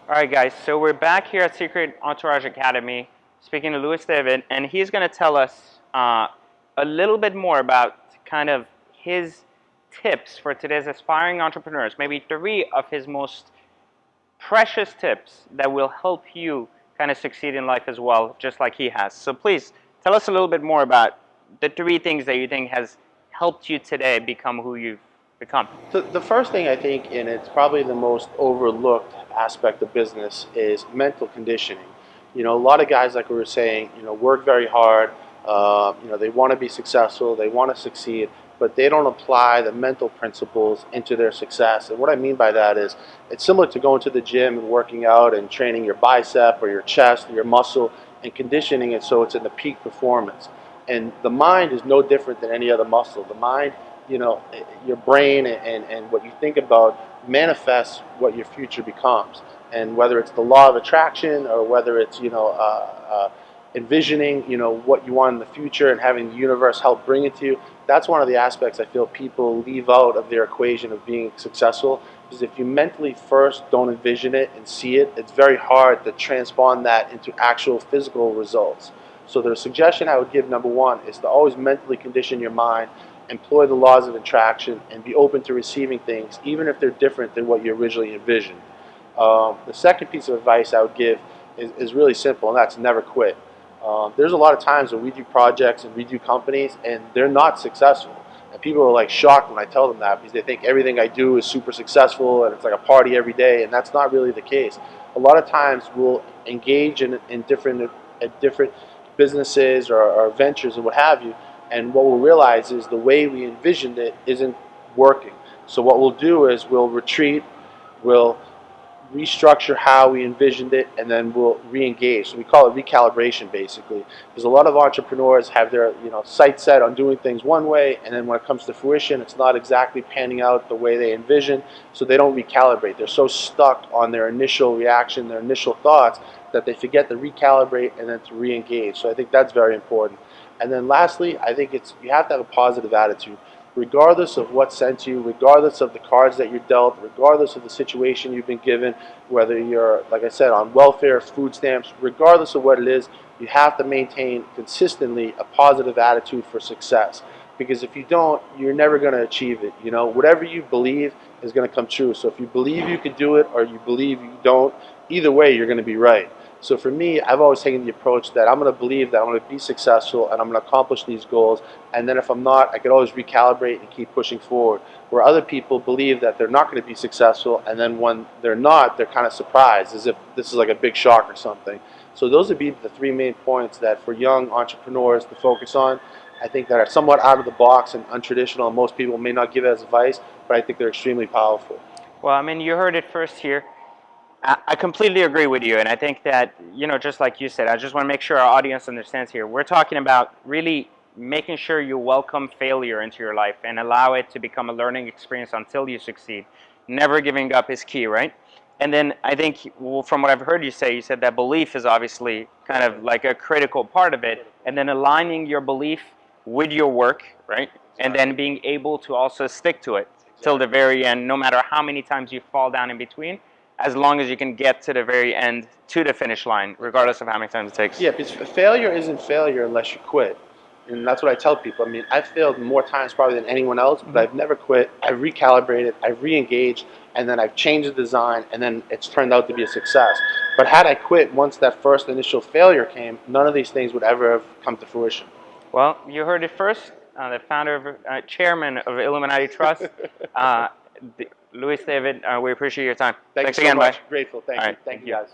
All right, guys, so we're back here at Secret Entourage Academy speaking to Louis David, and he's going to tell us a little bit more about kind of his tips for today's aspiring entrepreneurs, maybe 3 of his most precious tips that will help you kind of succeed in life as well, just like he has. So please tell us a little bit more about the 3 things that you think has helped you today become who you've become. So the first thing I think, and it's probably the most overlooked aspect of business, is mental conditioning. A lot of guys, like we were saying, work very hard. They want to be successful, they want to succeed, but they don't apply the mental principles into their success. And what I mean by that is, it's similar to going to the gym and working out and training your bicep or your chest or your muscle and conditioning it so it's in the peak performance. And the mind is no different than any other muscle. The mind, your brain and what you think about manifests what your future becomes. And whether it's the law of attraction or whether it's, envisioning, what you want in the future and having the universe help bring it to you, that's one of the aspects I feel people leave out of their equation of being successful. Because if you mentally first don't envision it and see it, it's very hard to transform that into actual physical results. So the suggestion I would give, number one, is to always mentally condition your mind, employ the laws of attraction, and be open to receiving things, even if they're different than what you originally envisioned. The second piece of advice I would give is really simple, and that's never quit. There's a lot of times when we do projects and we do companies, and they're not successful. And people are like shocked when I tell them that because they think everything I do is super successful and it's like a party every day, and that's not really the case. A lot of times we'll engage in different businesses or ventures and what have you, and what we'll realize is the way we envisioned it isn't working. So what we'll do is we'll retreat, we'll restructure how we envisioned it, and then we'll re-engage. So we call it recalibration, basically, because a lot of entrepreneurs have their sights set on doing things one way, and then when it comes to fruition, it's not exactly panning out the way they envision, so they don't recalibrate. They're so stuck on their initial reaction, their initial thoughts, that they forget to recalibrate and then to re-engage. So I think that's very important. And then lastly, I think you have to have a positive attitude. Regardless of what's sent to you, regardless of the cards that you're dealt, regardless of the situation you've been given, whether you're, like I said, on welfare, food stamps, regardless of what it is, you have to maintain consistently a positive attitude for success. Because if you don't, you're never going to achieve it. Whatever you believe is going to come true. So if you believe you can do it or you believe you don't, either way, you're going to be right. So for me, I've always taken the approach that I'm going to believe that I'm going to be successful and I'm going to accomplish these goals. And then if I'm not, I can always recalibrate and keep pushing forward. Where other people believe that they're not going to be successful, and then when they're not, they're kind of surprised, as if this is like a big shock or something. So those would be the 3 main points that for young entrepreneurs to focus on. I think that are somewhat out of the box and untraditional, and most people may not give it as advice, but I think they're extremely powerful. Well, I mean, you heard it first here. I completely agree with you, and I think that, just like you said, I just want to make sure our audience understands here. We're talking about really making sure you welcome failure into your life and allow it to become a learning experience until you succeed. Never giving up is key, right? And then I think, well, from what I've heard you say, you said that belief is obviously kind of like a critical part of it, and then aligning your belief with your work, right? And then being able to also stick to it till the very end, no matter how many times you fall down in between, as long as you can get to the very end, to the finish line, regardless of how many times it takes. Yeah, because failure isn't failure unless you quit. And that's what I tell people. I mean, I've failed more times probably than anyone else, but I've never quit. I've recalibrated, I've re-engaged, and then I've changed the design, and then it's turned out to be a success. But had I quit once that first initial failure came, none of these things would ever have come to fruition. Well, you heard it first. The founder, chairman of Illuminati Trust, Louis David, we appreciate your time. Thanks again, so much. bye. Grateful. Thank All you. right, Thank you, guys.